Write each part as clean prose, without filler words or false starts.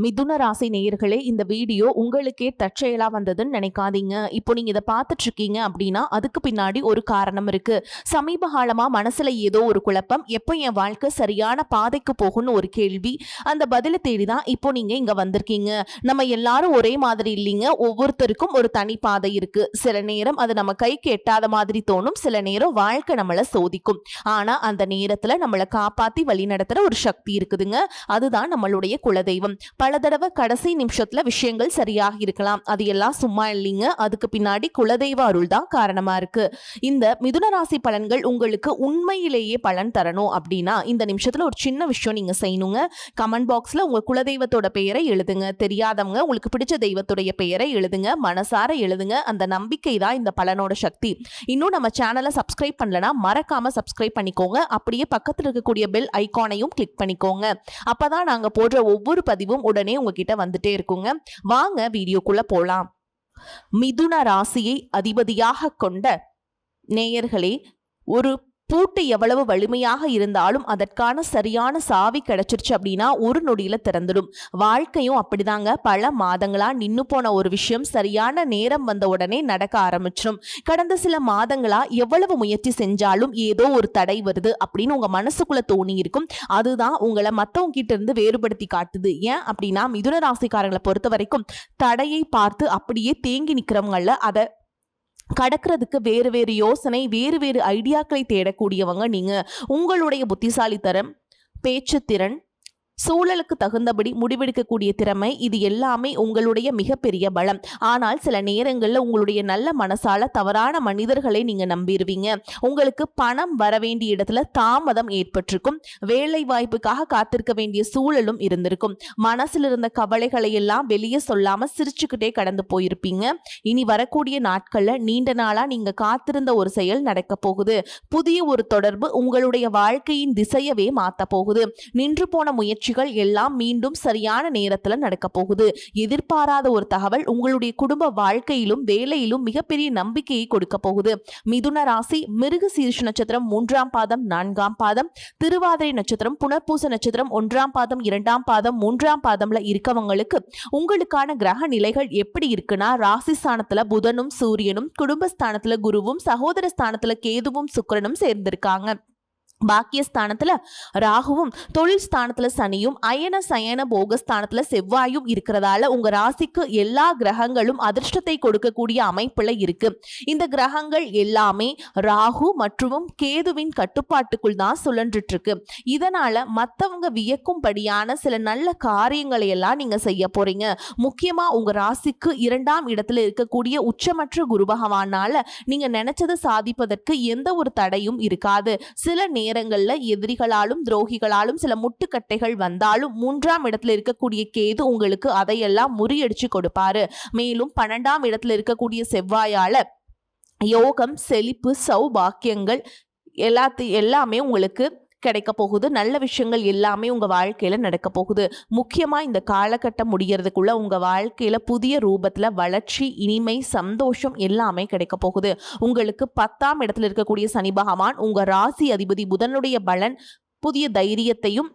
மிதுன ராசி நேயர்களே, இந்த வீடியோ உங்களுக்கே தற்செயலா வந்ததுன்னு நினைக்காதீங்க. இப்போ நீங்க இதை பார்த்துட்டு இருக்கீங்க அப்படின்னா அதுக்கு பின்னாடி ஒரு காரணம் இருக்கு. சமீப காலமா மனசுல ஏதோ ஒரு குழப்பம், எப்போ என் வாழ்க்கை சரியான பாதைக்கு போகும்னு ஒரு கேள்வி. அந்த பதிலை தேடிதான் இப்போ நீங்க இங்க வந்திருக்கீங்க. நம்ம எல்லாரும் ஒரே மாதிரி இல்லைங்க. ஒவ்வொருத்தருக்கும் ஒரு தனி பாதை இருக்கு. சில நேரம் அது நம்ம கைக்கு எட்டாத மாதிரி தோணும், சில நேரம் வாழ்க்கை நம்மளை சோதிக்கும். ஆனா அந்த நேரத்துல நம்மளை காப்பாத்தி வழி நடத்துற ஒரு சக்தி இருக்குதுங்க. அதுதான் நம்மளுடைய குலதெய்வம். பல தடவை கடைசி நிமிஷத்துல விஷயங்கள் சரியாக இருக்கலாம், அது எல்லாம் சும்மா இல்லைங்க. அதுக்கு பின்னாடி குலதெய்வ அருள் தான் காரணமா இருக்கு. இந்த மிதுன ராசி பலன்கள் உங்களுக்கு உண்மையிலேயே பலன் தரணும் அப்படின்னா இந்த நிமிஷத்துல ஒரு சின்ன விஷயம் நீங்க செய்யணுங்க. கமெண்ட் பாக்ஸ்ல உங்க குலதெய்வத்தோட பெயரை எழுதுங்க. தெரியாதவங்க உங்களுக்கு பிடிச்ச தெய்வத்துடைய பெயரை எழுதுங்க, மனசார எழுதுங்க. அந்த நம்பிக்கை தான் இந்த பலனோட சக்தி. இன்னும் நம்ம சேனலை சப்ஸ்கிரைப் பண்ணலனா மறக்காம சப்ஸ்கிரைப் பண்ணிக்கோங்க. அப்படியே பக்கத்தில் இருக்கக்கூடிய பெல் ஐகானையும் கிளிக் பண்ணிக்கோங்க. அப்பதான் நாங்க போடுற ஒவ்வொரு பதிவும் உடனே உங்ககிட்ட வந்துட்டே இருக்குங்க. வாங்க வீடியோக்குள்ள போலாம். மிதுன ராசியை அதிபதியாக கொண்ட நேயர்களே, ஒரு பூட்டு எவ்வளவு வலிமையாக இருந்தாலும் அதற்கான சரியான சாவி கிடைச்சிருச்சு அப்படின்னா ஒரு நொடியில திறந்துடும். வாழ்க்கையும் அப்படிதாங்க. பல மாதங்களா நின்னு போன ஒரு விஷயம் சரியான நேரம் வந்த உடனே நடக்க ஆரம்பிச்சிடும். கடந்த சில மாதங்களா எவ்வளவு முயற்சி செஞ்சாலும் ஏதோ ஒரு தடை வருது அப்படின்னு உங்க மனசுக்குள்ள தோணி இருக்கும். அதுதான் உங்களை மத்தவங்க கிட்ட இருந்து வேறுபடுத்தி காட்டுது. ஏன் அப்படின்னா மிதுன ராசிக்காரங்களை பொறுத்த வரைக்கும் தடையை பார்த்து அப்படியே தேங்கி நிக்கிறவங்கள அதை கடக்கிறதுக்கு வேறு வேறு யோசனை, வேறு வேறு ஐடியாக்களை தேடக்கூடியவங்க நீங்க. உங்களுடைய புத்திசாலித்தனம், பேச்சு திறன், சூழலுக்கு தகுந்தபடி முடிவெடுக்கக்கூடிய திறமை, இது எல்லாமே உங்களுடைய மிகப்பெரிய பலம். ஆனால் சில நேரங்களில் உங்களுடைய நல்ல மனசால தவறான மனிதர்களை நீங்க நம்பிடுவீங்க. உங்களுக்கு பணம் வர வேண்டிய இடத்துல தாமதம் ஏற்பட்டிருக்கும். வேலை வாய்ப்புக்காக காத்திருக்க வேண்டிய சூழலும் இருந்திருக்கும். மனசில் இருந்த கவலைகளை எல்லாம் வெளியே சொல்லாம சிரிச்சுக்கிட்டே கடந்து போயிருப்பீங்க. இனி வரக்கூடிய நாட்கள்ல நீண்ட நாளா நீங்க காத்திருந்த ஒரு செயல் நடக்க போகுது. புதிய ஒரு தொடர்பு உங்களுடைய வாழ்க்கையின் திசையவே மாத்த போகுது. நின்று போன முயற்சி எல்லாம் மீண்டும் சரியான நேரத்துல நடக்க போகுது. எதிர்பாராத ஒரு தகவல் உங்களுடைய குடும்ப வாழ்க்கையிலும் வேலையிலும் மிகப்பெரிய நம்பிக்கையை கொடுக்க போகுது. மிதுன ராசி மிருக சீரிஷ நட்சத்திரம் 3ஆம் பாதம் 4ஆம் பாதம், திருவாதிரை நட்சத்திரம் புனர்பூச நட்சத்திரம் 1ஆம் பாதம் 2ஆம் பாதம் 3ஆம் பாதம்ல இருக்கவங்களுக்கு உங்களுக்கான கிரக நிலைகள் எப்படி இருக்குன்னா, ராசி ஸ்தானத்துல புதனும் சூரியனும், குடும்பஸ்தானத்துல குருவும், சகோதர ஸ்தானத்துல கேதுவும் சுக்கிரனும் சேர்ந்திருக்காங்க. பாக்கியஸ்தானத்துல ராகுவும், தொழில் ஸ்தானத்துல சனியும், அயன சயன போகஸ்தானத்துல செவ்வாயும் இருக்கிறதால உங்க ராசிக்கு எல்லா கிரகங்களும் அதிர்ஷ்டத்தை கொடுக்கக்கூடிய அமைப்புல இருக்கு. இந்த கிரகங்கள் எல்லாமே ராகு மற்றும் கேதுவின் கட்டுப்பாட்டுக்குள் தான் சுழன்றுட்டு இருக்கு. இதனால மத்தவங்க வியக்கும்படியான சில நல்ல காரியங்களை எல்லாம் நீங்க செய்ய போறீங்க. முக்கியமா உங்க ராசிக்கு 2ஆம் இடத்துல இருக்கக்கூடிய உச்சமற்ற குரு பகவானால நீங்க நினைச்சதை சாதிப்பதற்கு எந்த ஒரு தடையும் இருக்காது. சில நேரங்கள்ல எதிரிகளாலும் துரோகிகளாலும் சில முட்டுக்கட்டைகள் வந்தாலும் 3ஆம் இடத்துல இருக்கக்கூடிய கேது உங்களுக்கு அதையெல்லாம் முறியடிச்சு கொடுப்பாரு. மேலும் 12ஆம் இடத்துல இருக்கக்கூடிய செவ்வாயால யோகம், செழிப்பு, சௌபாக்கியங்கள் எல்லாமே உங்களுக்கு கிடைக்க போகுது. நல்ல விஷயங்கள் எல்லாமே உங்க வாழ்க்கையில நடக்க போகுது. முக்கியமா இந்த காலகட்டம் முடியறதுக்குள்ள உங்க வாழ்க்கையில புதிய ரூபத்துல வளர்ச்சி, இனிமை, சந்தோஷம் எல்லாமே கிடைக்க போகுது. உங்களுக்கு 10ஆம் இடத்துல இருக்கக்கூடிய சனி பகவான் உங்க ராசி அதிபதி புதனுடைய பலன் புதிய தைரியத்தையும்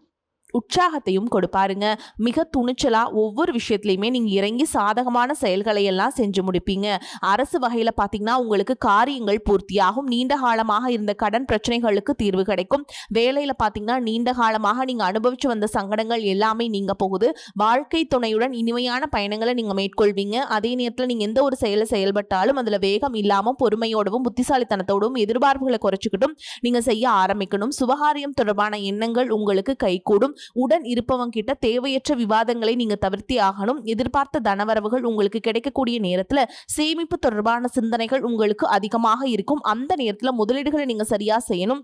உற்சாகத்தையும் கொடுப்பாருங்க. மிக துணிச்சலா ஒவ்வொரு விஷயத்திலையுமே நீங்க இறங்கி சாதகமான செயல்களை எல்லாம் செஞ்சு முடிப்பீங்க. அரசு வகையில பாத்தீங்கன்னா உங்களுக்கு காரியங்கள் பூர்த்தியாகும். நீண்ட காலமாக இருந்த கடன் பிரச்சனைகளுக்கு தீர்வு கிடைக்கும். வேலையில பாத்தீங்கன்னா நீண்ட காலமாக நீங்க அனுபவிச்சு வந்த சங்கடங்கள் எல்லாமே நீங்க போகுது. வாழ்க்கை துணையுடன் இனிமையான பயணங்களை நீங்க மேற்கொள்வீங்க. அதே நேரத்தில் நீங்க எந்த ஒரு செயலை செயல்பட்டாலும் அதுல வேகம் இல்லாம பொறுமையோடவும் புத்திசாலித்தனத்தோடும் எதிர்பார்ப்புகளை குறைச்சிக்கிட்டும் நீங்க செய்ய ஆரம்பிக்கணும். சுபகாரியம் தொடர்பான எண்ணங்கள் உங்களுக்கு கைகூடும். உடன் இருப்பவங்க கிட்ட தேவையற்ற விவாதங்களை நீங்க தவிர்த்தி ஆகணும். எதிர்பார்த்த தனவரவுகள் உங்களுக்கு கிடைக்கக்கூடிய நேரத்துல சேமிப்பு தொடர்பான சிந்தனைகள் உங்களுக்கு அதிகமாக இருக்கும். அந்த நேரத்துல முதலீடுகளை நீங்க சரியா செய்யணும்.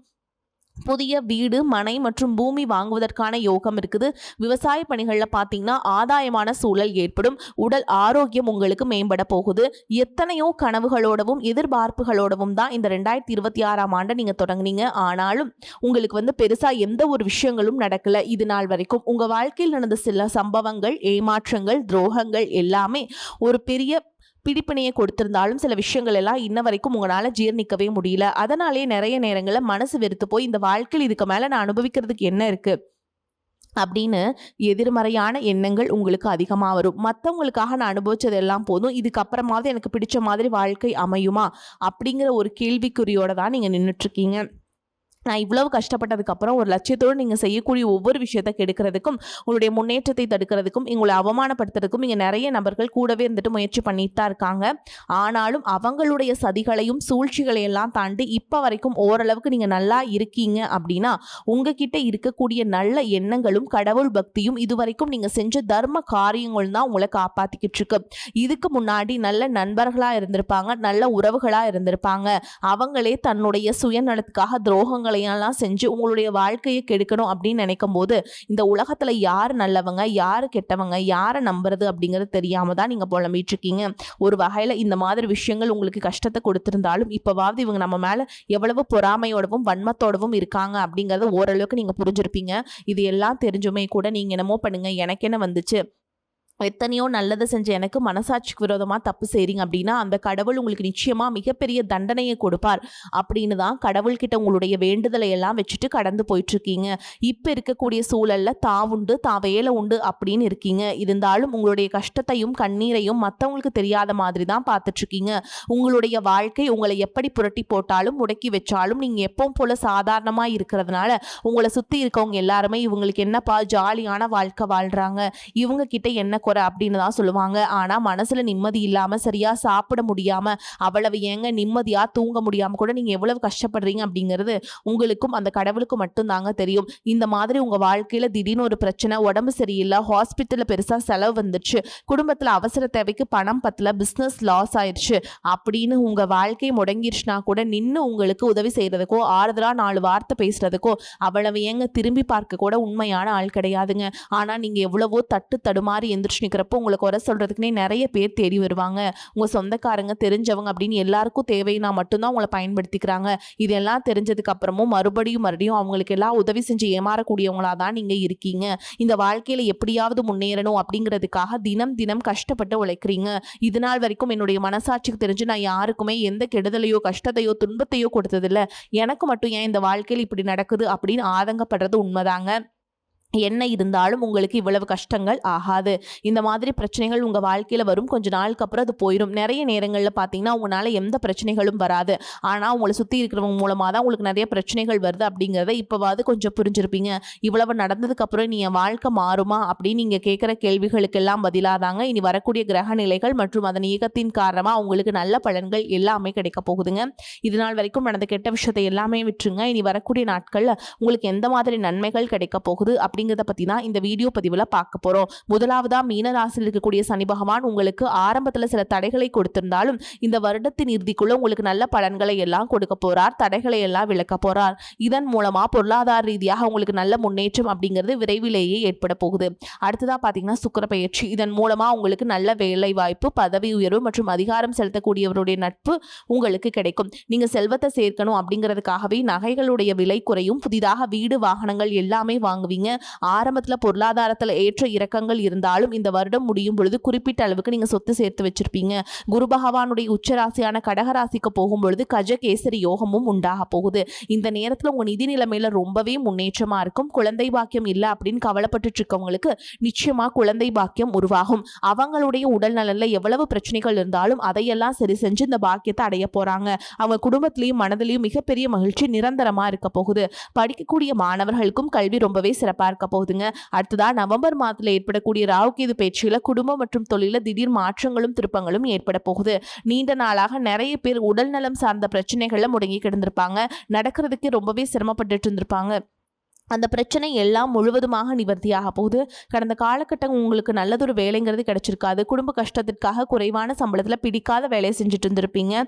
புதிய வீடு, மனை மற்றும் பூமி வாங்குவதற்கான யோகம் இருக்குது. விவசாய பணிகளில் பார்த்தீங்கன்னா ஆதாயமான சூழல் ஏற்படும். உடல் ஆரோக்கியம் உங்களுக்கு மேம்பட போகுது. எத்தனையோ கனவுகளோடவும் எதிர்பார்ப்புகளோடவும் தான் இந்த 2026ஆம் ஆண்டை நீங்க தொடங்குனீங்க. ஆனாலும் உங்களுக்கு பெருசா எந்த ஒரு விஷயங்களும் நடக்கல. இது நாள் வரைக்கும் உங்க வாழ்க்கையில் நடந்த சில சம்பவங்கள், ஏமாற்றங்கள், துரோகங்கள் எல்லாமே ஒரு பெரிய பிடிப்பினையை கொடுத்திருந்தாலும் சில விஷயங்கள் எல்லாம் இன்ன வரைக்கும் உங்களால ஜீர்ணிக்கவே முடியல. அதனாலே நிறைய நேரங்களில் மனசு வெறுத்து போய் இந்த வாழ்க்கையில் இதுக்கு மேல நான் அனுபவிக்கிறதுக்கு என்ன இருக்கு, அப்படின்னு எதிர்மறையான எண்ணங்கள் உங்களுக்கு அதிகமாக வரும். மற்றவங்களுக்காக நான் அனுபவிச்சது எல்லாம் போதும், இதுக்கப்புறமாவது எனக்கு பிடிச்ச மாதிரி வாழ்க்கை அமையுமா அப்படிங்கிற ஒரு கேள்விக்குறியோட தான் நீங்கள் நின்றுட்டுருக்கீங்க. நான் இவ்வளவு கஷ்டப்பட்டதுக்கப்புறம் ஒரு லட்சியத்தோடு நீங்கள் செய்யக்கூடிய ஒவ்வொரு விஷயத்தை கெடுக்கிறதுக்கும், உங்களுடைய முன்னேற்றத்தை தடுக்கிறதுக்கும், உங்களை அவமானப்படுத்துறதுக்கும் இங்கே நிறைய நபர்கள் கூடவே இருந்துட்டு முயற்சி பண்ணிட்டு தான் இருக்காங்க. ஆனாலும் அவங்களுடைய சதிகளையும் சூழ்ச்சிகளையெல்லாம் தாண்டி இப்போ வரைக்கும் ஓரளவுக்கு நீங்கள் நல்லா இருக்கீங்க அப்படின்னா, உங்ககிட்ட இருக்கக்கூடிய நல்ல எண்ணங்களும் கடவுள் பக்தியும் இதுவரைக்கும் நீங்கள் செஞ்ச தர்ம காரியங்கள் தான் உங்களை காப்பாற்றிக்கிட்டு இருக்கு. இதுக்கு முன்னாடி நல்ல நண்பர்களாக இருந்திருப்பாங்க, நல்ல உறவுகளாக இருந்திருப்பாங்க. அவங்களே தன்னுடைய சுயநலத்துக்காக துரோகங்கள் எல்லாம் செஞ்சு உங்களுடைய வாழ்க்கையை கெடுக்கணும் அப்படின்னு நினைக்கும் போது, இந்த உலகத்துல யார் நல்லவங்க யார் கெட்டவங்க யாரை நம்புறது அப்படிங்கிறது தெரியாம தான் நீங்க புலம்பிட்டு இருக்கீங்க. ஒரு வகையில இந்த மாதிரி விஷயங்கள் உங்களுக்கு கஷ்டத்தை கொடுத்திருந்தாலும் இப்பவாவது இவங்க நம்ம மேல எவ்வளவு பொறாமையோடவும் வன்மத்தோடவும் இருக்காங்க அப்படிங்கறத ஓரளவுக்கு நீங்க புரிஞ்சிருப்பீங்க. இது எல்லாம் தெரிஞ்சுமே கூட நீங்க என்னமோ பண்ணுங்க, எனக்கு என்ன வந்துச்சு, எத்தனையோ நல்லதை செஞ்ச எனக்கு மனசாட்சிக்கு விரோதமாக தப்பு செய்கிறீங்க அப்படின்னா அந்த கடவுள் உங்களுக்கு நிச்சயமாக மிகப்பெரிய தண்டனையை கொடுப்பார் அப்படின்னு தான் கடவுள்கிட்ட உங்களுடைய வேண்டுதலை எல்லாம் வச்சுட்டு கடந்து போயிட்டுருக்கீங்க. இப்போ இருக்கக்கூடிய சூழலில் தான் உண்டு தான் வேலை உண்டு அப்படின்னு இருக்கீங்க. இருந்தாலும் உங்களுடைய கஷ்டத்தையும் கண்ணீரையும் மற்றவங்களுக்கு தெரியாத மாதிரி தான் பார்த்துட்ருக்கீங்க. உங்களுடைய வாழ்க்கை உங்களை எப்படி புரட்டி போட்டாலும் முடக்கி வச்சாலும் நீங்கள் எப்பவும் போல் சாதாரணமாக இருக்கிறதுனால உங்களை சுற்றி இருக்கவங்க எல்லாருமே இவங்களுக்கு என்னப்பா ஜாலியான வாழ்க்கை வாழ்கிறாங்க, இவங்க கிட்ட என்ன குறை அப்படின்னு தான் சொல்லுவாங்க. ஆனா மனசுல நிம்மதி இல்லாம சரியா சாப்பிட முடியாம அவ்வளவு ஏங்க நிம்மதியா தூங்க முடியாம கூட நீங்க எவ்வளவு கஷ்டப்படுறீங்க அப்படிங்கிறது உங்களுக்கும் அந்த கடவுளுக்கும் மட்டும் தாங்க தெரியும். இந்த மாதிரி உங்க வாழ்க்கையில திடீர்னு ஒரு பிரச்சனை, உடம்பு சரியில்லை, ஹாஸ்பிட்டல்ல பெருசா செலவு வந்துருச்சு, குடும்பத்துல அவசர தேவைக்கு பணம் பத்தல, பிசினஸ் லாஸ் ஆயிடுச்சு அப்படின்னு உங்க வாழ்க்கை முடங்கிருச்சுனா கூட நின்று உங்களுக்கு உதவி செய்யறதுக்கோ ஆறுதலா 4 வார்த்தை பேசுறதுக்கோ அவ்வளவு ஏங்க திரும்பி பார்க்க கூட உண்மையான ஆள் கிடையாதுங்க. ஆனா நீங்க எவ்வளவோ தட்டு தடுமாறி எந்திரிச்சு நிற்கிறப்போ உங்களுக்கு குறை சொல்றதுக்குன்னே நிறைய பேர் தேடி வருவாங்க. உங்க சொந்தக்காரங்க தெரிஞ்சவங்க அப்படின்னு எல்லாருக்கும் தேவைன்னா மட்டும்தான் உங்களை பயன்படுத்திக்கிறாங்க. இதெல்லாம் தெரிஞ்சதுக்கு அப்புறமும் மறுபடியும் அவங்களுக்கு எல்லாம் உதவி செஞ்சு ஏமாறக்கூடியவங்களா தான் நீங்க இருக்கீங்க. இந்த வாழ்க்கையில எப்படியாவது முன்னேறணும் அப்படிங்கிறதுக்காக தினம் தினம் கஷ்டப்பட்டு உழைக்கிறீங்க. இது நாள் வரைக்கும் என்னுடைய மனசாட்சிக்கு தெரிஞ்சு நான் யாருக்குமே எந்த கெடுதலையோ கஷ்டத்தையோ துன்பத்தையோ கொடுத்ததில்லை, எனக்கு மட்டும் ஏன் இந்த வாழ்க்கையில் இப்படி நடக்குது அப்படின்னு ஆதங்கப்படுறது உண்மைதாங்க. என்ன இருந்தாலும் உங்களுக்கு இவ்வளவு கஷ்டங்கள் ஆகாது. இந்த மாதிரி பிரச்சனைகள் உங்கள் வாழ்க்கையில் வரும், கொஞ்ச நாளுக்கு அப்புறம் அது போயிடும். நிறைய நேரங்களில் பார்த்தீங்கன்னா உங்களால் எந்த பிரச்சனைகளும் வராது, ஆனால் உங்களை சுற்றி இருக்கிறவங்க மூலமாக தான் உங்களுக்கு நிறைய பிரச்சனைகள் வருது அப்படிங்கிறத இப்போவாது கொஞ்சம் புரிஞ்சிருப்பீங்க. இவ்வளவு நடந்ததுக்கப்புறம் நீ என் வாழ்க்கை மாறுமா அப்படின்னு நீங்கள் கேட்குற கேள்விகளுக்கெல்லாம் பதிலாதாங்க இனி வரக்கூடிய கிரக நிலைகள் மற்றும் அதன் இயக்கத்தின் காரணமாக உங்களுக்கு நல்ல பலன்கள் எல்லாமே கிடைக்க போகுதுங்க. இது நாள் வரைக்கும் நடந்த கெட்ட விஷயத்தை எல்லாமே விட்டுருங்க. இனி வரக்கூடிய நாட்களில் உங்களுக்கு எந்த மாதிரி நன்மைகள் கிடைக்க போகுது அப்படிங்கிறத பத்தி தான் இந்த வீடியோ பதிவுல பார்க்க போறோம். முதலாவதா மீன ராசியில் இருக்கக்கூடிய சனி பகவான் உங்களுக்கு ஆரம்பத்துல சில தடைகளை கொடுத்திருந்தாலும் இந்த வருடத்தின் இறுதிக்குள்ள உங்களுக்கு நல்ல பலன்களை எல்லாம் கொடுக்க போறார், தடைகளை எல்லாம் விலக்க போறார். இதன் மூலமா பொருளாதார ரீதியாக உங்களுக்கு நல்ல முன்னேற்றம் அப்படிங்கிறது விரைவிலேயே ஏற்பட போகுது. அடுத்ததா பாத்தீங்கன்னா சுக்கிர பயிற்சி. இதன் மூலமா உங்களுக்கு நல்ல வேலை வாய்ப்பு, பதவி உயர்வு மற்றும் அதிகாரம் செலுத்தக்கூடியவருடைய நட்பு உங்களுக்கு கிடைக்கும். நீங்க செல்வத்தை சேர்க்கணும் அப்படிங்கிறதுக்காகவே நகைகளுடைய விலை குறையும், புதிதாக வீடு வாகனங்கள் எல்லாமே வாங்குவீங்க. ஆரம்பத்தில் பொருளாதாரத்தில் ஏற்ற இறக்கங்கள் இருந்தாலும் இந்த வருடம் முடியும் பொழுது குறிப்பிட்ட அளவுக்கு நீங்கள் சொத்து சேர்த்து வச்சிருப்பீங்க. குரு பகவானுடைய உச்சராசியான கடகராசிக்கு போகும்பொழுது கஜகேசரி யோகமும் உண்டாக போகுது. இந்த நேரத்தில் உங்கள் நிதி நிலைமையில ரொம்பவே முன்னேற்றமாக இருக்கும். குழந்தை பாக்கியம் இல்லை அப்படின்னு கவலைப்பட்டு இருக்கவங்களுக்கு நிச்சயமாக குழந்தை பாக்கியம் உருவாகும். அவங்களுடைய உடல் நலனில் எவ்வளவு பிரச்சனைகள் இருந்தாலும் அதையெல்லாம் சரி செஞ்சு இந்த பாக்கியத்தை அடைய போறாங்க. அவங்க குடும்பத்திலையும் மனதிலையும் மிகப்பெரிய மகிழ்ச்சி நிரந்தரமாக இருக்க போகுது. படிக்கக்கூடிய மாணவர்களுக்கும் கல்வி ரொம்பவே சிறப்பாக இருக்க போகுதுங்க. அடுத்ததா நவம்பர் மாதத்தில் ஏற்படக்கூடிய ராகுகேது பயிற்சியில குடும்பம் மற்றும் தொழில திடீர் மாற்றங்களும் திருப்பங்களும் ஏற்பட போகுது. நீண்ட நாளாக நிறைய பேர் உடல் நலம் சார்ந்த பிரச்சனைகள்ல முடங்கி கிடந்திருப்பாங்க, நடக்கிறதுக்கு ரொம்பவே சிரமப்பட்டு இருந்திருப்பாங்க. அந்த பிரச்சனை எல்லாம் முழுவதுமாக நிவர்த்தியாக போகுது. கடந்த காலகட்டம் உங்களுக்கு நல்லதொரு வேலைங்கிறது கிடைச்சிருக்காது. குடும்ப கஷ்டத்திற்காக குறைவான சம்பளத்தில் பிடிக்காத வேலையை செஞ்சுட்டு இருந்திருப்பீங்க.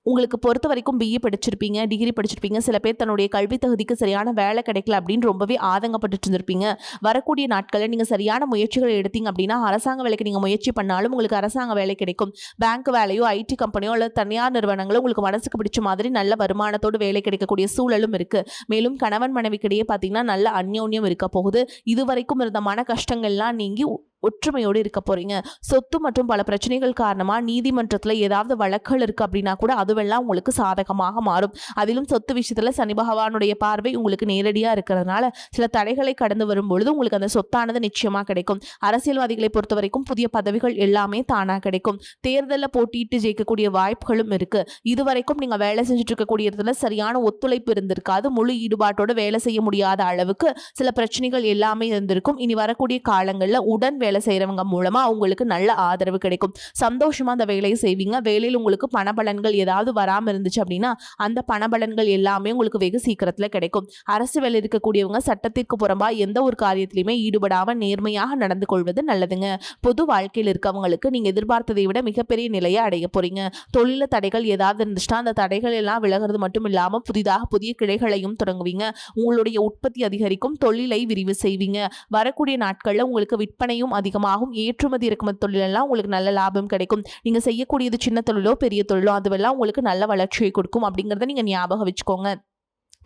உங்களுக்கு பொறுத்த வரைக்கும் பிஇ படிச்சிருப்பீங்க, டிகிரி படிச்சிருப்பீங்க. சில பேர் தன்னுடைய கல்வி தகுதிக்கு சரியான வேலை கிடைக்கல அப்படின்னு ரொம்பவே ஆதங்கப்பட்டு இருந்திருப்பீங்க. வரக்கூடிய நாட்களில் நீங்கள் சரியான முயற்சிகள் எடுத்தீங்க அப்படின்னா அரசாங்க வேலைக்கு நீங்கள் முயற்சி பண்ணாலும் உங்களுக்கு அரசாங்க வேலை கிடைக்கும். பேங்க் வேலையோ, ஐடி கம்பெனியோ அல்லது தனியார் நிறுவனங்களோ உங்களுக்கு மனசுக்கு பிடிச்ச மாதிரி நல்ல வருமானத்தோடு வேலை கிடைக்கக்கூடிய சூழலும் இருக்கு. மேலும் கணவன் மனைவிக்கிடையே பார்த்தீங்கன்னா நல்ல அந்யோன்யம் இருக்க போகுது. இதுவரைக்கும் இருந்த மன கஷ்டங்கள்லாம் நீங்கி ஒற்றுமையோடு இருக்க போறீங்க. சொத்து மற்றும் பல பிரச்சனைகள் காரணமா நீதிமன்றத்துல ஏதாவது வழக்குகள் இருக்கு அப்படின்னா கூட அதுவெல்லாம் உங்களுக்கு சாதகமாக மாறும். அதிலும் சொத்து விஷயத்துல சனி பகவானுடைய பார்வை உங்களுக்கு நேரடியா இருக்கிறதுனால சில தடைகளை கடந்து வரும்பொழுது உங்களுக்கு அந்த சொத்தானது நிச்சயமா கிடைக்கும். அரசியல்வாதிகளை பொறுத்த வரைக்கும் புதிய பதவிகள் எல்லாமே தானா கிடைக்கும். தேர்தலில் போட்டியிட்டு ஜெயிக்கக்கூடிய வாய்ப்புகளும் இருக்கு. இதுவரைக்கும் நீங்க வேலை செஞ்சுட்டு இருக்கக்கூடிய இடத்துல சரியான ஒத்துழைப்பு இருந்திருக்காது. முழு ஈடுபாட்டோட வேலை செய்ய முடியாத அளவுக்கு சில பிரச்சனைகள் எல்லாமே இருந்திருக்கும். இனி வரக்கூடிய காலங்களில் உடன் வேலை செய்யறவங்க மூலமா உங்களுக்கு நல்ல ஆதரவு கிடைக்கும். சந்தோஷமா அந்த வேலையை செய்வீங்க. வேலையில் உங்களுக்கு பணபலன்கள் ஏதாவது வராமல் இருந்துச்சு அப்படின்னா அந்த பணபலன்கள் எல்லாமே உங்களுக்கு வெகு சீக்கிரத்துல கிடைக்கும். அரசு வேலை இருக்கக்கூடியவங்க சட்டத்திற்கு புறம்பா எந்த ஒரு காரியத்திலையுமே ஈடுபடாம நேர்மையாக நடந்து கொள்வது நல்லதுங்க. பொது வாழ்க்கையில் இருக்கவங்களுக்கு நீங்க எதிர்பார்த்ததை விட மிகப்பெரிய நிலையை அடைய போறீங்க. தொழில தடைகள் ஏதாவது இருந்துச்சுன்னா அந்த தடைகள் எல்லாம் விலகிறது மட்டும் இல்லாம புதிதாக புதிய கிளைகளையும் தொடங்குவீங்க. உங்களுடைய உற்பத்தி அதிகரிக்கும். தொழிலை விரிவு செய்வீங்க. வரக்கூடிய நாட்கள்ல உங்களுக்கு விற்பனையும் அதிகமாகும். ஏற்றுமதி இறக்குமதி தொழிலெல்லாம் உங்களுக்கு நல்ல லாபம் கிடைக்கும். நீங்க செய்யக்கூடியது சின்ன தொழிலோ பெரிய தொழிலோ அதுவெல்லாம் உங்களுக்கு நல்ல வளர்ச்சியை கொடுக்கும் அப்படிங்கறத நீங்க ஞாபகம் வச்சுக்கோங்க.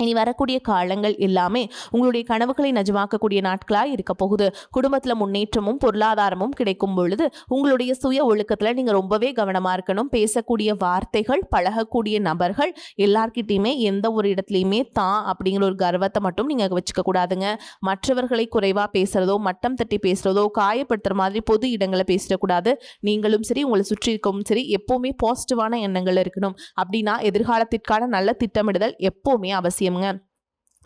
இனி வரக்கூடிய காலங்கள் எல்லாமே உங்களுடைய கனவுகளை நிஜமாக்கக்கூடிய நாட்களாக இருக்க போகுது. குடும்பத்தில் முன்னேற்றமும் பொருளாதாரமும் கிடைக்கும் பொழுது உங்களுடைய சுய ஒழுக்கத்தில் நீங்கள் ரொம்பவே கவனமாக இருக்கணும். பேசக்கூடிய வார்த்தைகள், பழகக்கூடிய நபர்கள் எல்லார்கிட்டையுமே எந்த ஒரு இடத்துலையுமே தான் அப்படிங்கிற ஒரு கர்வத்தை மட்டும் நீங்கள் வச்சுக்க கூடாதுங்க. மற்றவர்களை குறைவாக பேசுகிறதோ, மட்டம் தட்டி பேசுகிறதோ, காயப்படுத்துகிற மாதிரி பொது இடங்களை பேசிடக்கூடாது. நீங்களும் சரி, உங்களை சுற்றி இருக்கவும் சரி, எப்போவுமே பாசிட்டிவான எண்ணங்கள் இருக்கணும். அப்படின்னா எதிர்காலத்திற்கான நல்ல திட்டமிடுதல் எப்போவுமே அவசியம்.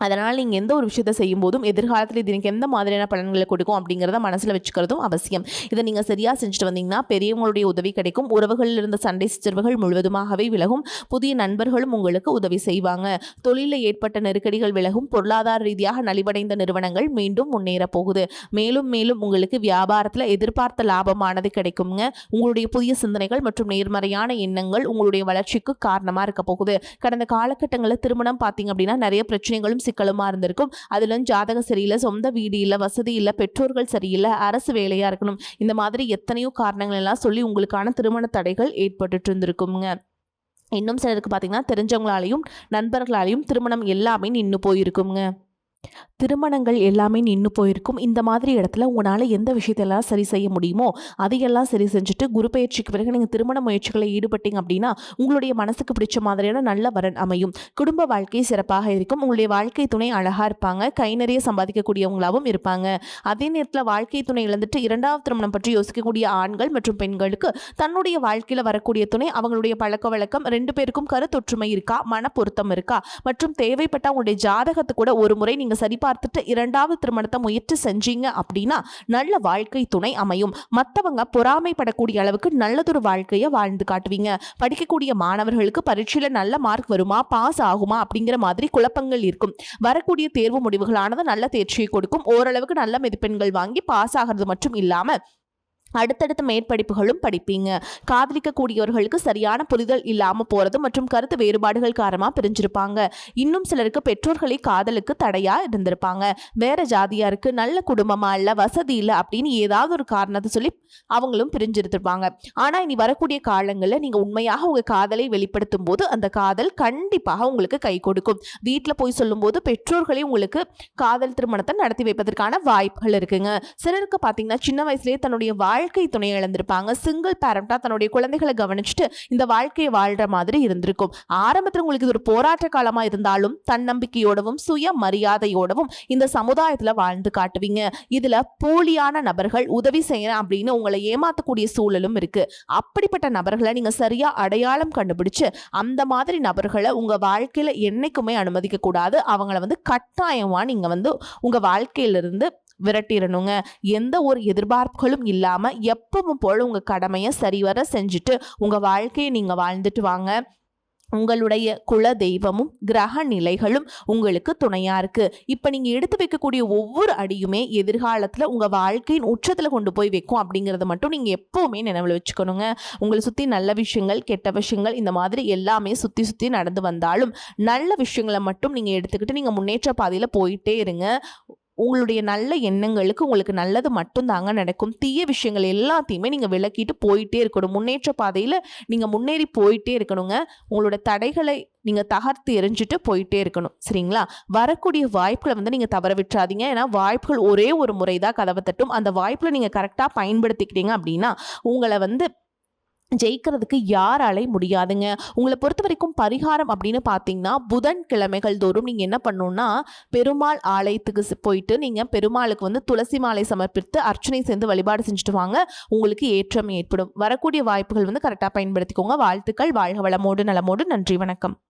அதனால் நீங்கள் எந்த ஒரு விஷயத்தை செய்யும் போதும் எதிர்காலத்தில் இது எனக்கு எந்த மாதிரியான பலன்களை கொடுக்கும் அப்படிங்கிறத மனசில் வச்சுக்கிறதும் அவசியம். இதை நீங்கள் சரியாக செஞ்சுட்டு வந்தீங்கன்னா பெரியவங்களுடைய உதவி கிடைக்கும். உறவுகளில் இருந்த சண்டை சச்சரவுகள் முழுவதுமாகவே விலகும். புதிய நண்பர்களும் உங்களுக்கு உதவி செய்வாங்க. தொழிலில் ஏற்பட்ட நெருக்கடிகள் விலகும். பொருளாதார ரீதியாக நலிவடைந்த நிறுவனங்கள் மீண்டும் முன்னேற போகுது. மேலும் மேலும் உங்களுக்கு வியாபாரத்தில் எதிர்பார்த்த லாபமானது கிடைக்குங்க. உங்களுடைய புதிய சிந்தனைகள் மற்றும் நேர்மறையான எண்ணங்கள் உங்களுடைய வளர்ச்சிக்கு காரணமாக இருக்க போகுது. கடந்த காலகட்டங்களில் திருமணம் பார்த்தீங்க அப்படின்னா நிறைய பிரச்சனைகளும் சிக்கலுமா இருந்திருக்கும். அதுல ஜாதகம் சரியில்லை, சொந்த வீடு இல்லை, வசதி இல்லை, பெற்றோர்கள் சரியில்லை, அரசு வேலையா இருக்கணும், இந்த மாதிரி எத்தனையோ காரணங்கள் எல்லாம் சொல்லி உங்களுக்கான திருமண தடைகள் ஏற்பட்டு இருந்திருக்குங்க. இன்னும் சிலருக்கு பார்த்தீங்கன்னா தெரிஞ்சவங்களாலையும் நண்பர்களாலையும் திருமணம் எல்லாமே நின்று போயிருக்குங்க. திருமணங்கள் எல்லாமே நின்று போயிருக்கும். இந்த மாதிரி இடத்துல உங்களால் எந்த விஷயத்தெல்லாம் சரி செய்ய முடியுமோ அதையெல்லாம் சரி செஞ்சுட்டு குரு பயிற்சிக்கு பிறகு நீங்கள் திருமண முயற்சிகளை ஈடுபட்டீங்க அப்படின்னா உங்களுடைய மனசுக்கு பிடிச்ச மாதிரியான நல்ல வரன் அமையும். குடும்ப வாழ்க்கை சிறப்பாக இருக்கும். உங்களுடைய வாழ்க்கை துணை அழகாக இருப்பாங்க. கை நிறைய சம்பாதிக்கக்கூடியவங்களாகவும் இருப்பாங்க. அதே நேரத்தில் வாழ்க்கை துணை இழந்துட்டு இரண்டாவது திருமணம் பற்றி யோசிக்கக்கூடிய ஆண்கள் மற்றும் பெண்களுக்கு தன்னுடைய வாழ்க்கையில் வரக்கூடிய துணை, அவங்களுடைய பழக்க வழக்கம், ரெண்டு பேருக்கும் கருத்தொற்றுமை இருக்கா, மன பொருத்தம் இருக்கா, மற்றும் தேவைப்பட்ட உங்களுடைய ஜாதகத்தை கூட ஒரு முறை நீங்கள் சரி பார்த்துட்டு இரண்டாவது திருமணத்தை முயற்சி செஞ்சீங்க அப்படின்னா நல்ல வாழ்க்கை துணை அமையும். மற்றவங்க பொறாமைப்படக்கூடிய அளவுக்கு நல்லதொரு வாழ்க்கையை வாழ்ந்து காட்டுவீங்க. படிக்கக்கூடிய மாணவர்களுக்கு பரீட்சையில நல்ல மார்க் வருமா, பாஸ் ஆகுமா அப்படிங்கிற மாதிரி குழப்பங்கள் இருக்கும். வரக்கூடிய தேர்வு முடிவுகளானது நல்ல தேர்ச்சியை கொடுக்கும். ஓரளவுக்கு நல்ல மதிப்பெண்கள் வாங்கி பாஸ் ஆகிறது மட்டும் இல்லாம அடுத்தடுத்த மேற்படிப்புகளும் படிப்பீங்க. காதலிக்கக்கூடியவர்களுக்கு சரியான புரிதல் இல்லாமல் போகிறது மற்றும் கருத்து வேறுபாடுகள் காரணமாக பிரிஞ்சிருப்பாங்க. இன்னும் சிலருக்கு பெற்றோர்களை காதலுக்கு தடையாக இருந்திருப்பாங்க. வேற ஜாதியாக இருக்கு, நல்ல குடும்பமாக இல்லை, வசதி இல்லை அப்படின்னு ஏதாவது ஒரு காரணத்தை சொல்லி அவங்களும் பிரிஞ்சிருந்திருப்பாங்க. ஆனால் இனி வரக்கூடிய காலங்களில் நீங்கள் உண்மையாக உங்கள் காதலை வெளிப்படுத்தும் போது அந்த காதல் கண்டிப்பாக உங்களுக்கு கை கொடுக்கும். வீட்டில் போய் சொல்லும்போது பெற்றோர்களே உங்களுக்கு காதல் திருமணத்தை நடத்தி வைப்பதற்கான வாய்ப்புகள் இருக்குங்க. சிலருக்கு பார்த்தீங்கன்னா சின்ன வயசுலேயே தன்னுடைய வாழ்க்கை துணையை இழந்திருப்பாங்க. சிங்கிள் பேரண்டா தன்னுடைய குழந்தைகளை கவனிச்சுட்டு இந்த வாழ்க்கையை வாழ்ற மாதிரி இருந்திருக்கும். ஆரம்பத்தில் உங்களுக்கு இது ஒரு போராட்ட காலமா இருந்தாலும் தன்னம்பிக்கையோடவும் சுய மரியாதையோடவும் இந்த சமுதாயத்துல வாழ்ந்து காட்டுவீங்க. இதுல போலியான நபர்கள் உதவி செய்யறேன் அப்படின்னு உங்களை ஏமாத்தக்கூடிய சூழலும் இருக்கு. அப்படிப்பட்ட நபர்களை நீங்க சரியா அடையாளம் கண்டுபிடிச்சு அந்த மாதிரி நபர்களை உங்க வாழ்க்கையில என்னைக்குமே அனுமதிக்க கூடாது. அவங்கள கட்டாயமா நீங்க உங்க வாழ்க்கையிலிருந்து விரட்டிடணுங்க. எந்த ஒரு எதிர்பார்ப்புகளும் இல்லாம எப்பவும் போல உங்க கடமையை சரிவர செஞ்சுட்டு உங்க வாழ்க்கையை நீங்க வாழ்ந்துட்டு வாங்க. உங்களுடைய குல தெய்வமும் கிரக நிலைகளும் உங்களுக்கு துணையா இருக்கு. இப்ப நீங்க எடுத்து வைக்கக்கூடிய ஒவ்வொரு அடியுமே எதிர்காலத்துல உங்க வாழ்க்கையின் உச்சத்துல கொண்டு போய் வைக்கும் அப்படிங்கறத மட்டும் நீங்க எப்பவுமே நினைவுல வச்சுக்கணுங்க. உங்களை சுத்தி நல்ல விஷயங்கள், கெட்ட விஷயங்கள் இந்த மாதிரி எல்லாமே சுத்தி சுத்தி நடந்து வந்தாலும் நல்ல விஷயங்களை மட்டும் நீங்க எடுத்துக்கிட்டு நீங்க முன்னேற்ற பாதையில போயிட்டே இருங்க. உங்களுடைய நல்ல எண்ணங்களுக்கு உங்களுக்கு நல்லது மட்டும்தாங்க நடக்கும். தீய விஷயங்கள் எல்லாத்தையுமே நீங்க விலக்கிட்டு போயிட்டே இருக்கணும். முன்னேற்ற பாதையில நீங்க முன்னேறி போயிட்டே இருக்கணுங்க. உங்களோட தடைகளை நீங்க தகர்த்து எறிஞ்சிட்டு போயிட்டே இருக்கணும். சரிங்களா? வரக்கூடிய வாய்ப்புகள வந்து நீங்க தவற விட்டுறாதீங்க. ஏன்னா வாய்ப்புகள் ஒரே ஒரு முறை தான் கதவ தட்டும். அந்த வாய்ப்புல நீங்க கரெக்ட்டா பயன்படுத்திக்கிட்டீங்க அப்படின்னா, உங்கள வந்து ஜெயிக்கிறதுக்கு யாராலயும் முடியாதுங்க. உங்கள பொறுத்தவரைக்கும் பரிகாரம் அப்படின்னு பார்த்தீங்கன்னா, புதன் கிழமைகள் தோறும் நீங்க என்ன பண்ணணும்னா, பெருமாள் ஆலயத்துக்கு போயிட்டு நீங்க பெருமாளுக்கு வந்து துளசி மாலை சமர்ப்பித்து அர்ச்சனை செய்து வழிபாடு செஞ்சுட்டு வாங்க. உங்களுக்கு ஏற்றம் ஏற்படும். வரக்கூடிய வாய்ப்புகள் வந்து கரெக்ட்டா பயன்படுத்திக்கோங்க. வாழ்த்துக்கள். வாழ்க வளமோடு நலமோடு. நன்றி. வணக்கம்.